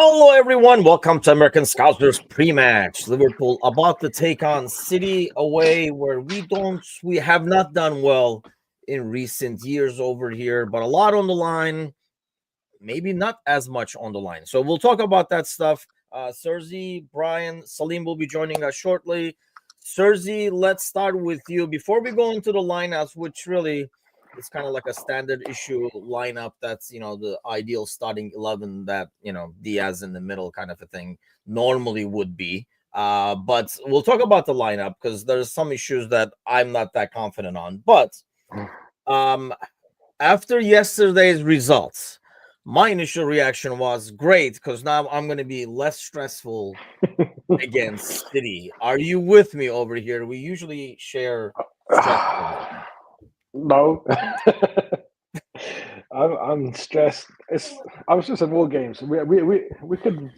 Hello, everyone. Welcome to American Scouser's pre-match. Liverpool about to take on City away, where we have not done well in recent years over here, but a lot on the line. Maybe not as much on the line. So we'll talk about that stuff. Serzi, Brian, Salim will be joining us shortly. Serzi, let's start with you. Before we go into the lineups, which really is kind of like a standard issue lineup, that's, the ideal starting 11 that, Diaz in the middle kind of a thing normally would be. But we'll talk about the lineup because there's some issues that I'm not that confident on. But after yesterday's results, my initial reaction was great because now I'm going to be less stressful against City. Are you with me over here? We usually share stress. No. I'm stressed. I was just at war games. We could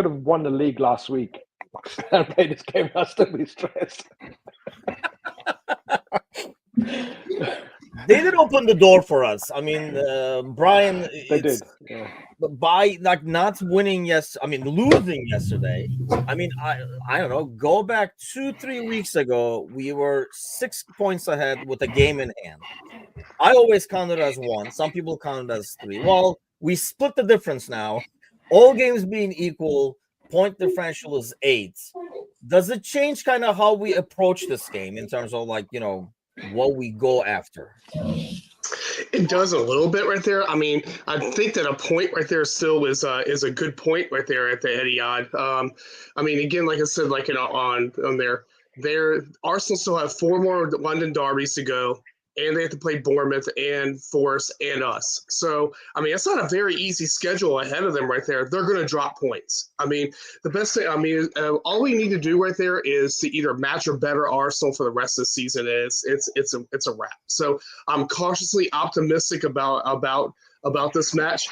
have won the league last week and played this game. I'd still be stressed. They did open the door for us. I mean, Brian, they did. Yeah. By not winning losing yesterday. I mean, I don't know. Go back 2-3 weeks ago, we were 6 points ahead with a game in hand. I always counted as 1. Some people counted as 3. Well, we split the difference now. All games being equal, point differential is 8. Does it change kind of how we approach this game in terms of what we go after? It does a little bit right there. I mean, I think that a point right there still is a good point right there at the Etihad. I mean, again, like I said, on there, Arsenal still have 4 more London derbies to go, and they have to play Bournemouth and Forest and us. So, I mean, it's not a very easy schedule ahead of them right there. They're going to drop points. I mean, the best thing, all we need to do right there is to either match or better Arsenal for the rest of the season. It's a wrap. So I'm cautiously optimistic about this match.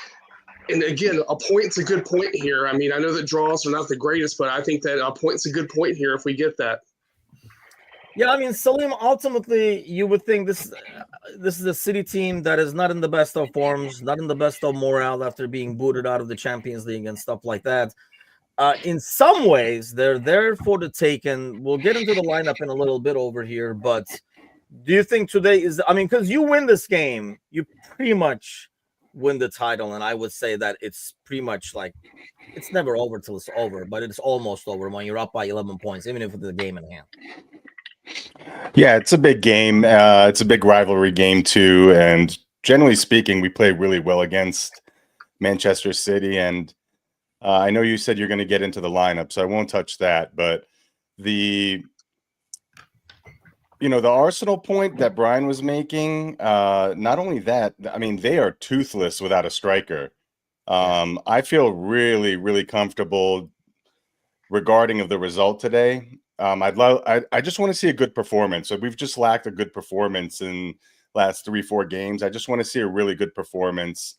And again, a point's a good point here. I mean, I know that draws are not the greatest, but I think that a point's a good point here if we get that. Yeah, I mean, Salim, ultimately, you would think this is a City team that is not in the best of forms, not in the best of morale after being booted out of the Champions League and stuff like that. In some ways, they're there for the taking. We'll get into the lineup in a little bit over here, but do you think today is – I mean, because you win this game, you pretty much win the title, and I would say that it's pretty much like it's never over till it's over, but it's almost over when you're up by 11 points, even if it's a game in hand. Yeah, it's a big game. It's a big rivalry game too. And generally speaking, we play really well against Manchester City. And I know you said you're going to get into the lineup, so I won't touch that. But the Arsenal point that Brian was making, not only that, I mean, they are toothless without a striker. I feel really, really comfortable regarding of the result today. I just want to see a good performance. So we've just lacked a good performance in last 3-4 games. I just want to see a really good performance.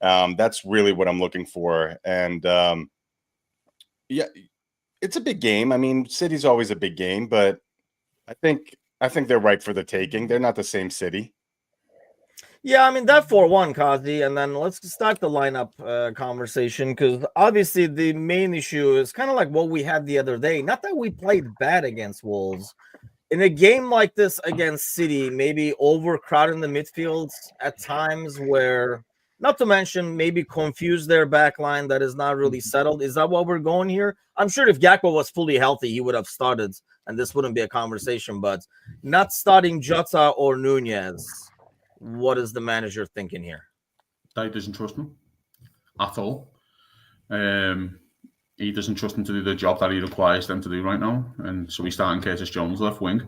That's really what I'm looking for. And yeah, it's a big game. I mean, City's always a big game, but I think they're right for the taking. They're not the same City. Yeah, I mean, that 4-1, Kazi, and then let's start the lineup conversation, because obviously the main issue is kind of like what we had the other day. Not that we played bad against Wolves. In a game like this against City, maybe overcrowding the midfields at times where, not to mention, maybe confuse their back line that is not really settled. Is that what we're going here? I'm sure if Gakpo was fully healthy, he would have started, and this wouldn't be a conversation, but not starting Jota or Nunez. What is the manager thinking here? He doesn't trust him at all. He doesn't trust him to do the job that he requires them to do right now. And so he's starting Curtis Jones left wing.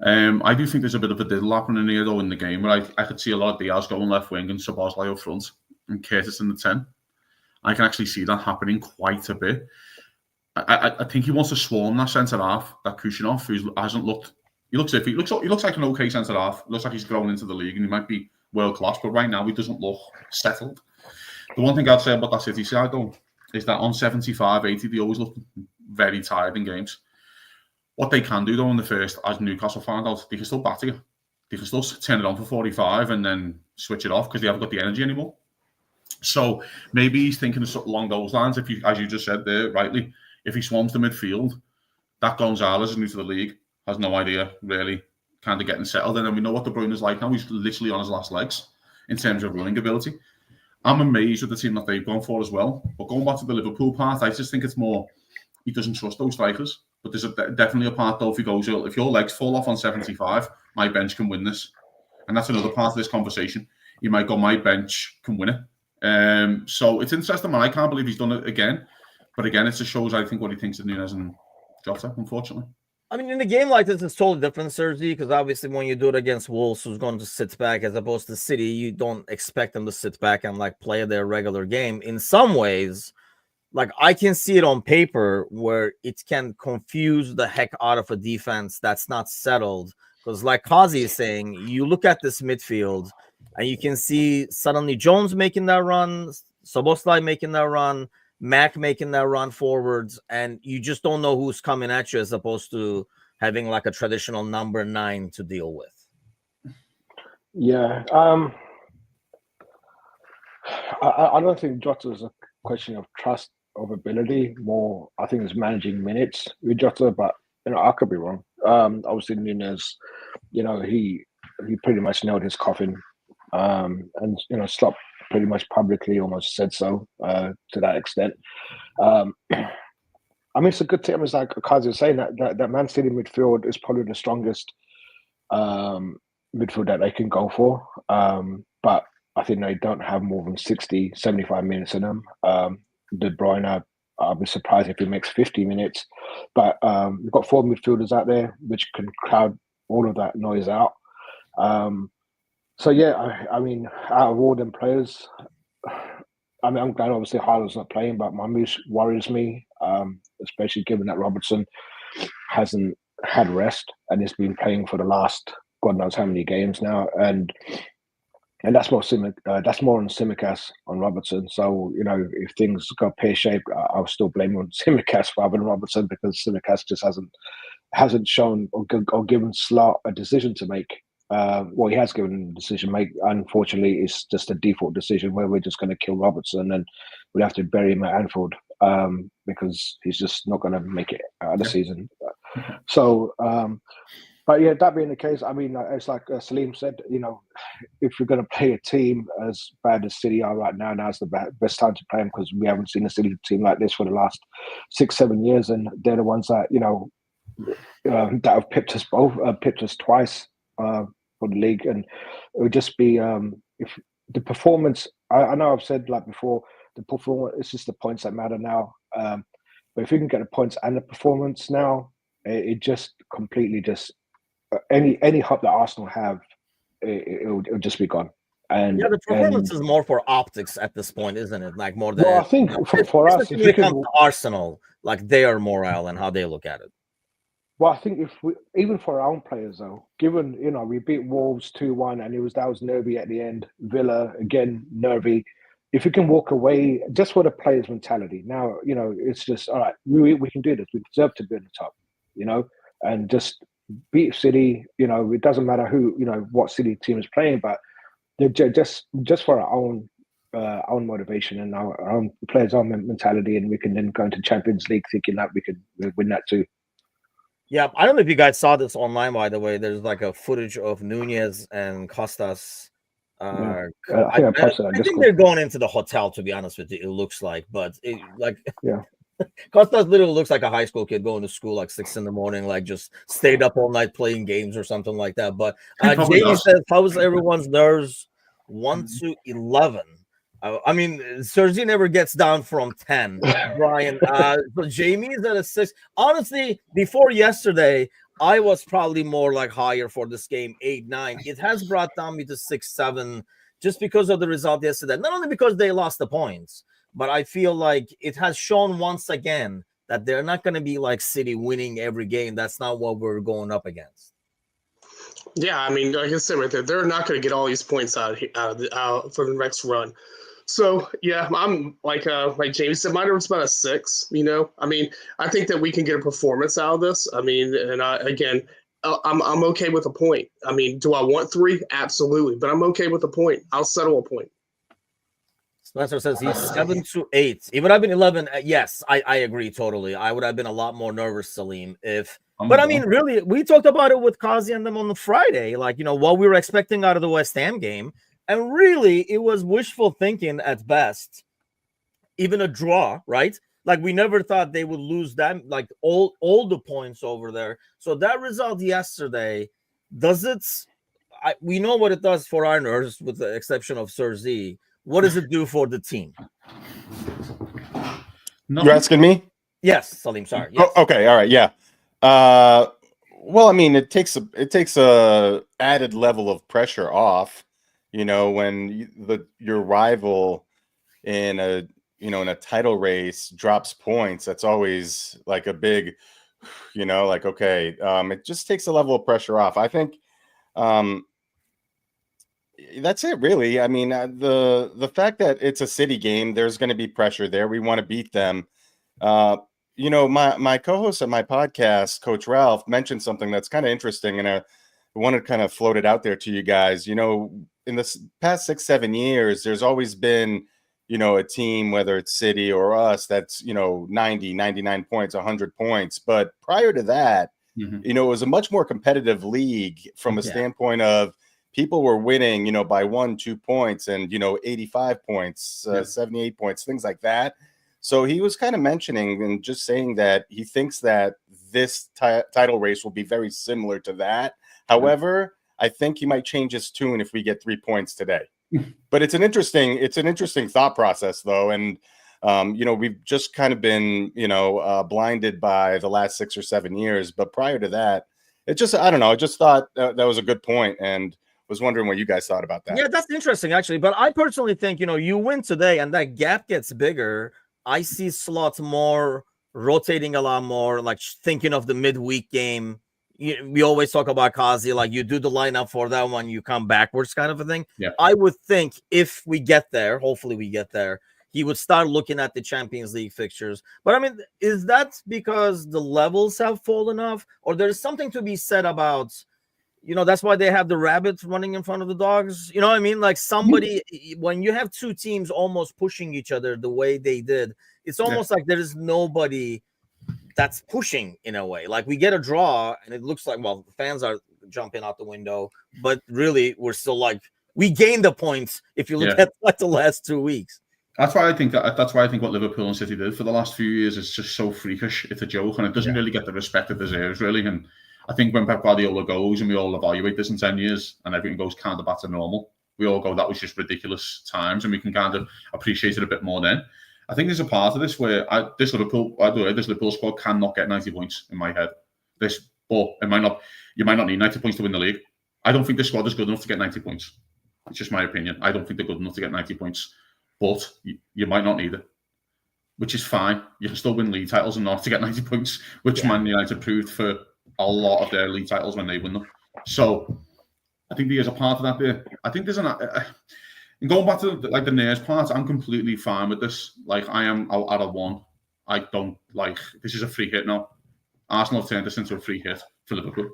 I do think there's a bit of a diddle happening here, though, in the game. Where I could see a lot of Diaz going left wing and Szoboszlai up front and Curtis in the 10. I can actually see that happening quite a bit. I think he wants to swarm that centre-half, that Kushinoff, who hasn't looked... He looks like an okay centre half. Looks like he's grown into the league and he might be world class, but right now he doesn't look settled. The one thing I'd say about that City side though is that on 75, 80, they always look very tired in games. What they can do though in the first, as Newcastle found out, they can still batter you. They can still turn it on for 45 and then switch it off because they haven't got the energy anymore. So maybe he's thinking along those lines. If you, as you just said there, rightly, if he swarms the midfield, that Gonzalez is new to the league, has no idea really, kind of getting settled in, and we know what De Bruyne is like now. He's literally on his last legs in terms of running ability. I'm amazed with the team that they've gone for as well. But going back to the Liverpool part, I just think it's more he doesn't trust those strikers. But there's definitely a part though. If he goes, if your legs fall off on 75, my bench can win this, and that's another part of this conversation. You might go, my bench can win it. So it's interesting, man. I can't believe he's done it again. But again, it just shows, I think, what he thinks of Nunez and Jota, unfortunately. I mean, in a game like this, it's totally different, Sergi, because obviously when you do it against Wolves, who's going to sit back, as opposed to City, you don't expect them to sit back and like play their regular game. In some ways, like I can see it on paper where it can confuse the heck out of a defense that's not settled. Because like Kazi is saying, you look at this midfield and you can see suddenly Jones making that run, Szoboszlai making that run, Mac making that run forwards, and you just don't know who's coming at you, as opposed to having like a traditional number 9 to deal with. Yeah. I don't think Jota is a question of trust of ability. More, I think it's managing minutes with Jota, but I could be wrong. Obviously Nunez, he pretty much nailed his coffin. And Slot pretty much publicly almost said so to that extent. I mean, it's a good team. It's like Kazi was saying, that Man City midfield is probably the strongest midfield that they can go for. But I think they don't have more than 60, 75 minutes in them. De Bruyne, I'll be surprised if he makes 50 minutes. But we've got 4 midfielders out there which can crowd all of that noise out. So yeah, I mean, out of all them players, I mean, I'm glad obviously Haaland's not playing, but Mamouche worries me, especially given that Robertson hasn't had rest and has been playing for the last God knows how many games now, and that's more on Tsimikas on Robertson. So if things go pear shaped, I'll still blame on Tsimikas rather than Robertson, because Tsimikas just hasn't shown or given Slot a decision to make. Well, he has given a decision make. Unfortunately, it's just a default decision where we're just going to kill Robertson and we'll have to bury him at Anfield because he's just not going to make it out of the season. So, but yeah, that being the case, I mean, it's like Salim said, if you're going to play a team as bad as City are right now, now's the best time to play them, because we haven't seen a City team like this for the last 6-7 years, and they're the ones that that have pipped us twice. For the league, and it would just be if the performance. I know I've said like before, the performance. It's just the points that matter now. But if you can get the points and the performance now, it just completely any hope that Arsenal have, it'll just be gone. And yeah, the performance is more for optics at this point, isn't it? Like more than. Well, I think for us, if it comes to Arsenal, like their morale and how they look at it. Well, I think even for our own players though, given we beat Wolves 2-1 and that was nervy at the end. Villa again nervy. If you can walk away just for the players' mentality, now it's just all right. We can do this. We deserve to be at the top, and just beat City. It doesn't matter who what City team is playing, but they're just for our own motivation and our own players' own mentality, and we can then go into Champions League thinking that we could win that too. Yeah, I don't know if you guys saw this online, by the way. There's like a footage of Nunez and Costas. I think they're going into the hotel, to be honest with you, it looks like. But Costas literally looks like a high school kid going to school like 6 a.m, like just stayed up all night playing games or something like that. But Jamie says, how's everyone's nerves? 1 to 11. I mean, Sergi never gets down from 10. Brian, so Jamie's at a 6. Honestly, before yesterday, I was probably more like higher for this game, 8, 9. It has brought down me to 6, 7, just because of the result yesterday. Not only because they lost the points, but I feel like it has shown once again that they're not going to be like City winning every game. That's not what we're going up against. Yeah, I mean, like I said right there, they're not going to get all these points out for the next run. So yeah, I'm like James said, my number's about a 6. I mean, I think that we can get a performance out of this. I mean, and I'm okay with a point. I mean, do I want 3? Absolutely, but I'm okay with a point. I'll settle a point. Spencer says he's 7-8. It would have been 11. Yes, I agree totally. I would have been a lot more nervous, Salim, if. But I mean, really, we talked about it with Kazi and them on the Friday, like, you know, what we were expecting out of the West Ham game. And really, it was wishful thinking at best, even a draw, right? Like, we never thought they would lose that, like, all the points over there. So that result yesterday, does it, we know what it does for our nerves, with the exception of Sir Z. What does it do for the team? You're asking me? Yes, Salim, sorry. Yes. Oh, okay, all right, yeah. Well, I mean, it takes a added level of pressure off, you know, when your rival in a title race drops points. That's always like a big, you know, like, okay, it just takes a level of pressure off. I think that's it, really. I mean, the fact that it's a City game, there's going to be pressure there. We want to beat them. You know, my co-host of my podcast, Coach Ralph, mentioned something that's kind of interesting, and I want to kind of float it out there to you guys. You know, in the past 6-7 years, there's always been, you know, a team, whether it's City or us, that's, you know, 90, 99 points, 100 points. But prior to that, you know, it was a much more competitive league from a standpoint of people were winning, you know, by 1-2 points and, you know, 85 points, 78 points, things like that. So he was kind of mentioning and just saying that he thinks that this title race will be very similar to that. However, I think he might change his tune if we get 3 points today. But it's an interesting thought process, though. And, you know, we've just kind of been, you know, blinded by the last 6 or 7 years. But prior to that, I don't know. I just thought that was a good point, and was wondering what you guys thought about that. Yeah, that's interesting, actually. But I personally think, you know, you win today and that gap gets bigger. I see Slot more rotating a lot more, like thinking of the midweek game. We always talk about Kazi, like you do the lineup for that one, you come backwards kind of a thing. Yeah. I would think if we get there, hopefully we get there, he would start looking at the Champions League fixtures. But I mean, is that because the levels have fallen off, or there's something to be said about, you know, that's why they have the rabbits running in front of the dogs? You know what I mean? Like somebody, when you have two teams almost pushing each other the way they did, it's almost like there is nobody that's pushing in a way. Like we get a draw and it looks like, well, the fans are jumping out the window, but really we're still like, we gained the points if you look at like the last 2 weeks. That's why I think what Liverpool and City did for the last few years is just so freakish. It's a joke, and it doesn't really get the respect it deserves, really. And I think when Pep Guardiola goes and we all evaluate this in 10 years and everything goes kind of back to normal, we all go, that was just ridiculous times, and we can kind of appreciate it a bit more then. I think there's a part of this where this Liverpool squad cannot get 90 points in my head. You might not need 90 points to win the league. I don't think this squad is good enough to get 90 points. It's just my opinion. I don't think they're good enough to get 90 points, but you might not need it, which is fine. You can still win league titles and not to get 90 points, which Man United proved for a lot of their league titles when they win them. So I think there's a part of that there. I think there's and going back to the nerves part, I'm completely fine with this. Like I am out of one. I don't like, this is a free hit now. Arsenal have turned this into a free hit for Liverpool.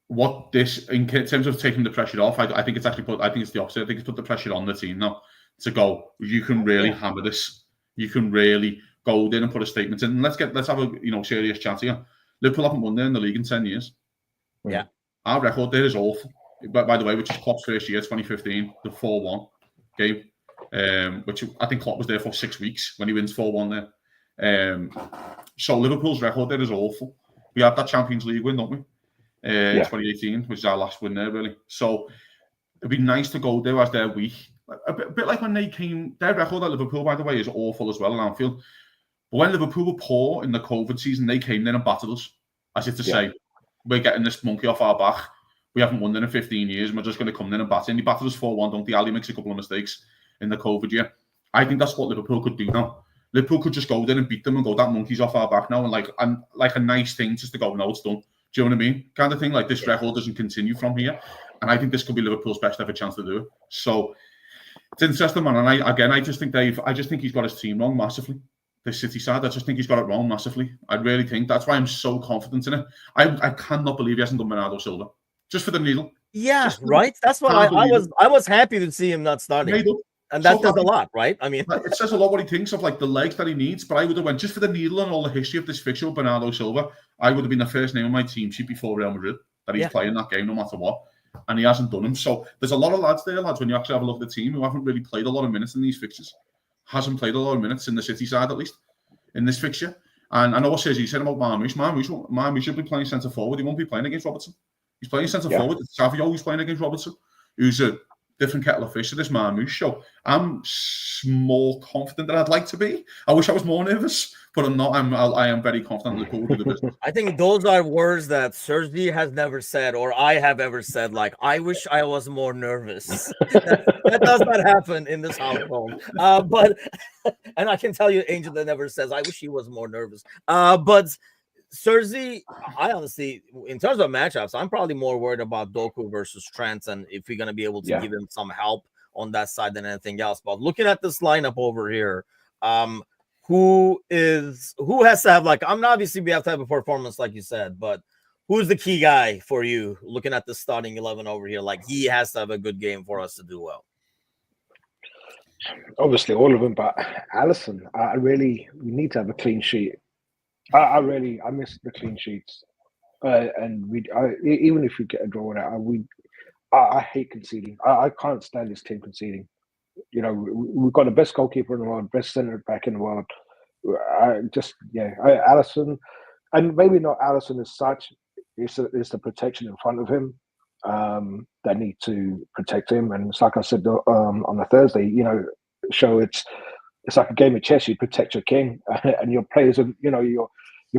What this, in terms of taking the pressure off, I think it's the opposite. I think it's put the pressure on the team now to go, you can really hammer this. You can really go in and put a statement in. And let's have a serious chat here. Liverpool haven't won there in the league in 10 years. Yeah. Our record there is awful. By the way, which is Klopp's first year, 2015, the 4-1 game, which I think Klopp was there for 6 weeks when he wins 4-1 there. So Liverpool's record there is awful. We had that Champions League win, don't we? In 2018, which is our last win there, really. So it'd be nice to go there as they're weak. A bit like when they came, their record at Liverpool, by the way, is awful as well in Anfield. But when Liverpool were poor in the COVID season, they came there and battered us. As if to say, we're getting this monkey off our back. We haven't won there in 15 years, and we're just going to come in and batter. And he battered us 4-1, don't he? Ali makes a couple of mistakes in the COVID year. I think that's what Liverpool could do now. Liverpool could just go there and beat them and go, that monkey's off our back now. And like a nice thing just to go, no, it's done. Do you know what I mean? Kind of thing, like this record doesn't continue from here. And I think this could be Liverpool's best ever chance to do it. So it's interesting, man. And I just think he's got his team wrong massively. The City side, I just think he's got it wrong massively. I really think that's why I'm so confident in it. I cannot believe he hasn't done Bernardo Silva. Just for the needle. Yeah, Just right. That's what can't I believe was. I was happy to see him not starting, made up. and So that says a happy. lot, right? I mean, It says a lot what he thinks of, like the legs that he needs. But I would have went just for the needle and all the history of this fixture with Bernardo Silva. I would have been the first name on my team sheet before Real Madrid that he's playing that game no matter what, and he hasn't done them. So there's a lot of lads there, lads. When you actually have a look at the team, who haven't really played a lot of minutes in these fixtures, hasn't played a lot of minutes in the City side at least in this fixture. And I know what says he said about Marmoush. Marmoush should be playing centre forward. He won't be playing against Robertson. He's playing centre forward. It's Savio who's playing against Robertson, who's a different kettle of fish to this Marmoush. So I'm more confident than I'd like to be. I wish I was more nervous, but I'm not. I am very confident Liverpool will do the business. I think those are words that Sergi has never said, or I have ever said. Like, I wish I was more nervous. that does not happen in this household. But and I can tell you, Angel that never says, I wish he was more nervous. But Sergi, I honestly, in terms of matchups, I'm probably more worried about Doku versus Trent, and if we're going to be able to give him some help on that side than anything else. But looking at this lineup over here, who has to have, like, obviously we have to have a performance like you said, but who's the key guy for you looking at the starting 11 over here? Like, he has to have a good game for us to do well. Obviously all of them, but Alisson, we need to have a clean sheet. I miss the clean sheets, and even if we get a draw on it, I hate conceding. I can't stand this team conceding. You know, we've got the best goalkeeper in the world, best centre back in the world. Alisson, and maybe not Alisson as such. It's the protection in front of him that need to protect him. And it's like I said on a Thursday, you know, show it's like a game of chess. You protect your king, and your players, and you know your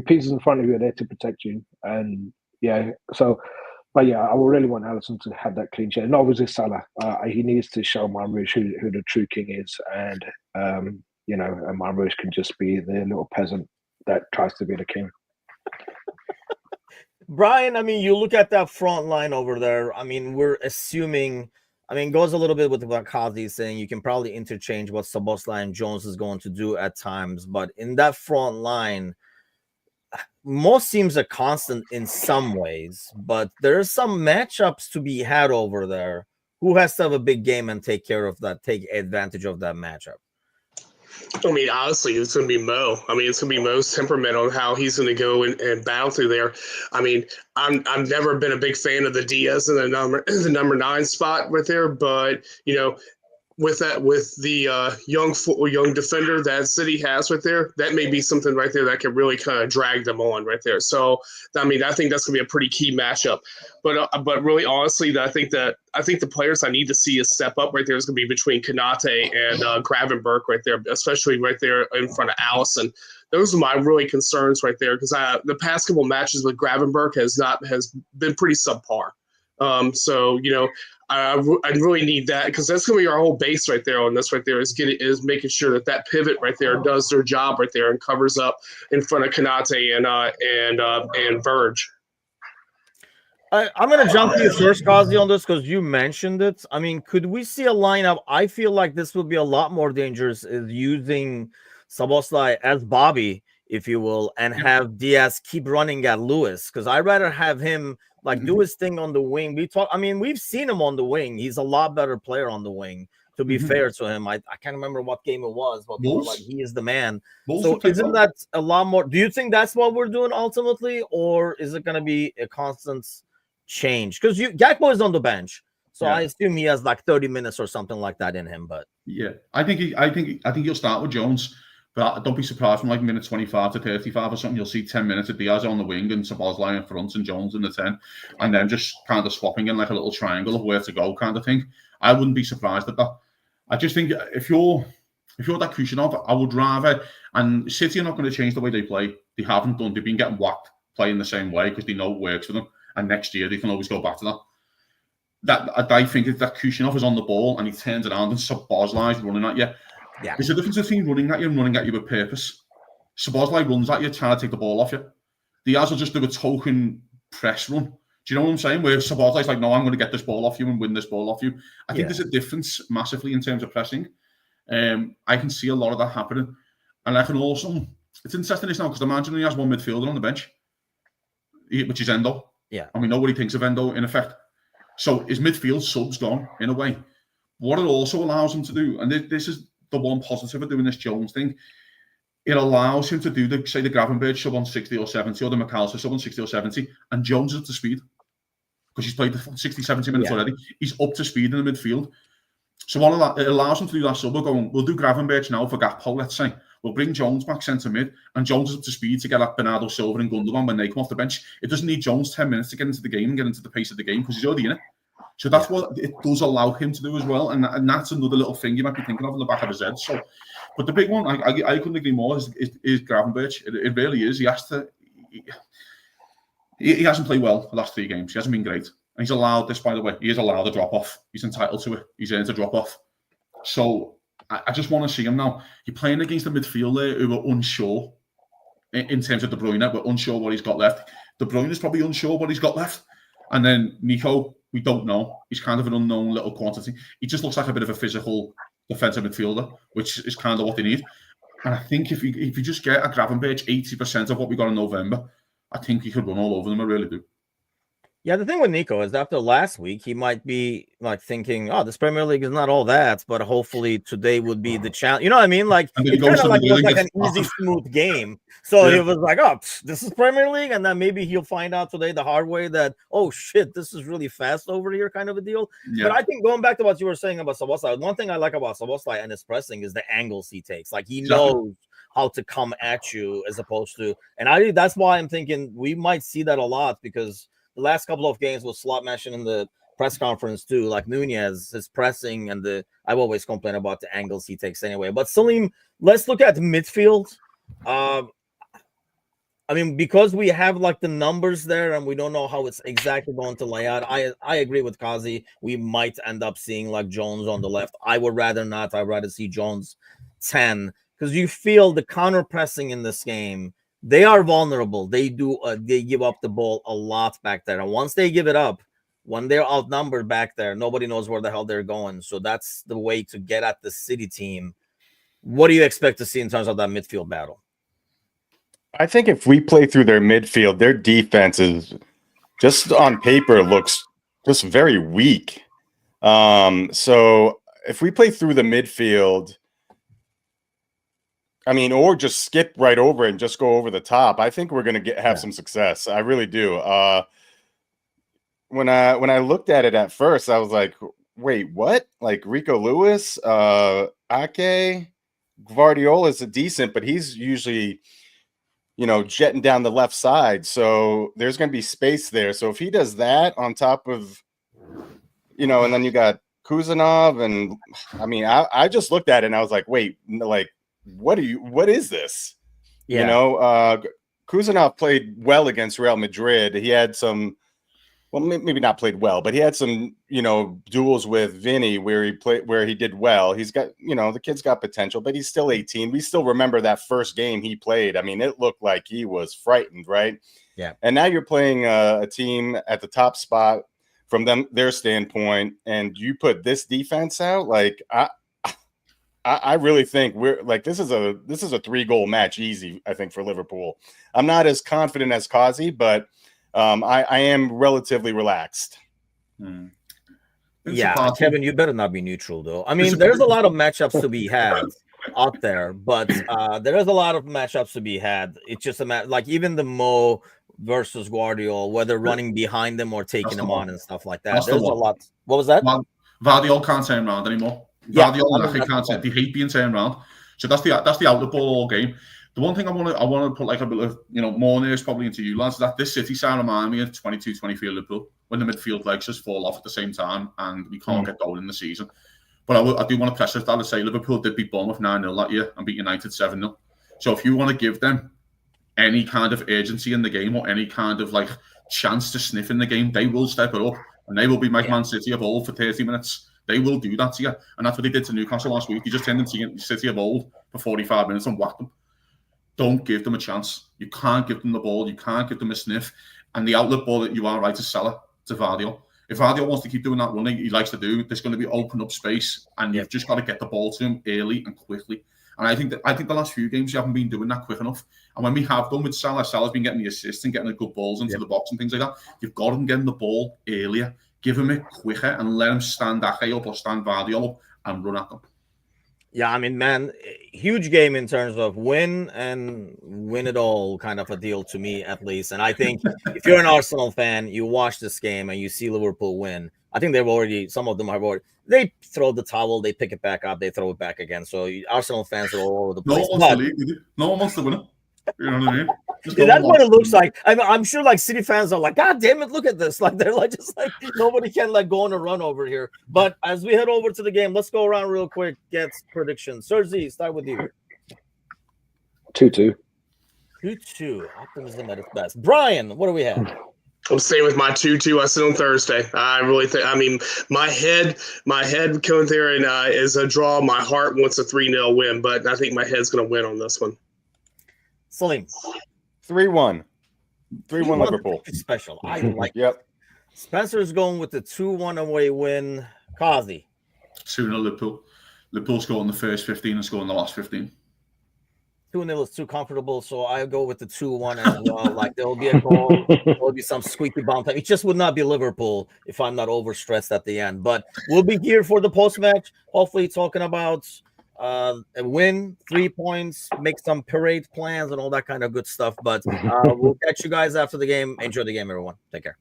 pieces in front of you are there to protect you. And but I will really want Alisson to have that clean sheet. And obviously Salah, he needs to show Marmoush who the true king is, and and Marmoush can just be the little peasant that tries to be the king. Brian, I mean, you look at that front line over there. I mean, we're assuming. I mean, goes a little bit with what Kazi is saying. You can probably interchange what Szoboszlai and Jones is going to do at times, but in that front line, most teams are constant in some ways, but there are some matchups to be had over there. Who has to have a big game and take advantage of that matchup? I mean, honestly, it's going to be Mo. I mean, it's going to be Mo's temperament on how he's going to go and battle through there. I mean, I've never been a big fan of the Diaz in the number 9 spot right there, but you know, with the young defender that City has right there, that may be something right there that could really kind of drag them on right there. So, I mean, I think that's going to be a pretty key matchup. But really, honestly, I think the players I need to see a step up right there is going to be between Konate and Gravenberch right there, especially right there in front of Alisson. Those are my really concerns right there, because the past couple matches with Gravenberch has been pretty subpar. So, you know, I really need that, because that's going to be our whole base right there on this right there is making sure that pivot right there does their job right there and covers up in front of Konate and Verge. I'm going to jump to you first, Kazi, on this, because you mentioned it. I mean, could we see a lineup? I feel like this would be a lot more dangerous is using Szoboszlai as Bobby, if you will, and have Diaz keep running at Lewis, because I'd rather have him do his thing on the wing. We've seen him on the wing. He's a lot better player on the wing, to be fair to him. I can't remember what game it was, but people were like, he is the man. So isn't that a lot more? Do you think that's what we're doing ultimately, or is it going to be a constant change? Because Gakpo is on the bench, so I assume he has like 30 minutes or something like that in him. But I think he'll start with Jones. But don't be surprised from like minute 25 to 35 or something. You'll see 10 minutes of Diaz on the wing and Szoboszlai in front and Jones in the 10, and then just kind of swapping in like a little triangle of where to go kind of thing. I wouldn't be surprised at that. I just think if you're that Kushyanov, I would rather. And City are not going to change the way they play. They haven't done. They've been getting whacked playing the same way because they know it works for them. And next year they can always go back to that. That I think that Kushyanov is on the ball and he turns around and Szoboszlai is running at you. Yeah. There's a difference between running at you and running at you with purpose. Szoboszlai runs at you trying to take the ball off you. Diaz will just do a token press run. Do you know what I'm saying? Where Szoboszlai's like, no, I'm going to get this ball off you and win this ball off you. I think there's a difference massively in terms of pressing. I can see a lot of that happening. And I can also, it's interesting this now because the manager only has one midfielder on the bench, which is Endo. Yeah. And we know what he thinks of Endo in effect. So his midfield sub's gone in a way. What it also allows him to do, and this is the one positive of doing this Jones thing, it allows him to do the Gravenberch sub on 60 or 70, or the McAllister sub on 60 or 70, and Jones is up to speed because he's played the 60, 70 minutes already. He's up to speed in the midfield. So it allows him to do that sub. We'll do Gravenberch now for Gakpo, let's say. We'll bring Jones back centre mid, and Jones is up to speed to get at Bernardo Silva and Gundogan when they come off the bench. It doesn't need Jones 10 minutes to get into the game and get into the pace of the game because he's already in it. So that's what it does allow him to do as well. And that's another little thing you might be thinking of in the back of his head. So, but the big one, I couldn't agree more, is Gravenberch. It really is. He hasn't played well the last 3 games. He hasn't been great. And he's allowed this, by the way. He is allowed a drop-off. He's entitled to it. He's earned a drop-off. So I just want to see him now. You're playing against a midfield there who are unsure in terms of De Bruyne. We're unsure what he's got left. De Bruyne is probably unsure what he's got left. And then Nico, we don't know. He's kind of an unknown little quantity. He just looks like a bit of a physical defensive midfielder, which is kind of what they need. And I think if you just get a Gravenberch 80% of what we got in November, I think he could run all over them. I really do. Yeah, the thing with Nico is after last week, he might be like thinking, "Oh, this Premier League is not all that," but hopefully today would be the challenge. You know what I mean? Like it kind of like was like an easy, smooth game. So he was like, "Oh, this is Premier League," and then maybe he'll find out today the hard way that, "Oh shit, this is really fast over here," kind of a deal. Yeah. But I think going back to what you were saying about Szoboszlai, one thing I like about Szoboszlai and his pressing is the angles he takes. Like he knows how to come at you as opposed to, and that's why I'm thinking we might see that a lot because the last couple of games was Slot mentioned in the press conference too, like Nunez, his pressing and I've always complained about the angles he takes anyway. But Salim, let's look at the midfield. I mean, because we have like the numbers there and we don't know how it's exactly going to lay out. I agree with Kazi. We might end up seeing like Jones on the left. I would rather not. I'd rather see Jones 10 because you feel the counter pressing in this game. They are vulnerable. They give up the ball a lot back there. And once they give it up, when they're outnumbered back there, nobody knows where the hell they're going. So that's the way to get at the City team. What do you expect to see in terms of that midfield battle? I think if we play through their midfield, their defense is just on paper looks just very weak. So if we play through the midfield, I mean, or just skip right over it and just go over the top, I think we're going to have some success. I really do. When I looked at it at first, I was like, wait, what? Like Rico Lewis, Ake, Guardiola's a decent, but he's usually, jetting down the left side. So there's going to be space there. So if he does that on top of, and then you got Kuzanov, and I mean, I just looked at it and I was like, wait, like, what is this? Kuzanov played well against Real Madrid. He had some, well, maybe not played well, but he had some, duels with Vinny where he did well. He's got, the kid's got potential, but he's still 18. We still remember that first game he played. I mean, it looked like he was frightened, right? Yeah. And now you're playing a team at the top spot from their standpoint, and you put this defense out. Like I really think we're like this is a 3-goal match easy. I think for Liverpool. I'm not as confident as Kazi, but I am relatively relaxed. Yeah, Kevin, you better not be neutral though. I mean, there's a lot of matchups to be had out there, but there is a lot of matchups to be had. It's just a matter, like even the Mo versus Guardiola, whether running behind them or taking them on and stuff like that. There's a lot. What was that? Vardiol can't turn around anymore. Vardiol can't. They hate being turned around. So that's the outlet ball all game. The one thing I want to put like a bit of more news probably into you lads, that this City side remind me of 22-23 Liverpool when the midfield legs just fall off at the same time and we can't get going in the season. But I do want to press that and say Liverpool did beat Bournemouth 9-0 that year and beat United 7-0. So if you want to give them any kind of urgency in the game or any kind of like chance to sniff in the game, they will step it up and they will be like Man City of old for 30 minutes. They will do that to you. And that's what they did to Newcastle last week. They just turned into City of old for 45 minutes and whacked them. Don't give them a chance. You can't give them the ball. You can't give them a sniff. And the outlet ball that you are right to sell it to Vardiol. If Vardiol wants to keep doing that running, he likes to do, there's going to be open up space and you've just got to get the ball to him early and quickly. And I think the last few games you haven't been doing that quick enough. And when we have done with Salah's been getting the assists and getting the good balls into the box and things like that. You've got him getting the ball earlier, give him it quicker and let him stand Ake up or stand Vardy up and run at them. Yeah, I mean, man, huge game in terms of win and win it all kind of a deal to me, at least. And I think if you're an Arsenal fan, you watch this game and you see Liverpool win. I think some of them have already, they throw the towel, they pick it back up, they throw it back again. So Arsenal fans are all over the place. No one wants to win it. You know what I mean? That's what it looks like. I'm sure like City fans are like, God damn it, look at this. Like they're like just like nobody can like go on a run over here. But as we head over to the game, let's go around real quick, get predictions. Sergi, start with you. 2-2. 2-2. Optimism at its best. Brian, what do we have? I'm staying with my 2-2 I said on Thursday. I really think, I mean, my head coming there and is a draw. My heart wants a 3-0 win, but I think my head's going to win on this one. Salim. 3-1. 3-1 Liverpool. Special. I like Yep. it. Spencer's going with the 2-1 away win. Kazi. 2-0 Liverpool. Liverpool score in the first 15 and score in the last 15. 2-0 is too comfortable, so I'll go with the 2-1 as well. Like there will be a goal, there will be some squeaky bump. It just would not be Liverpool if I'm not overstressed at the end. But we'll be here for the post-match, hopefully talking about a win, 3 points, make some parade plans and all that kind of good stuff. But we'll catch you guys after the game. Enjoy the game, everyone. Take care.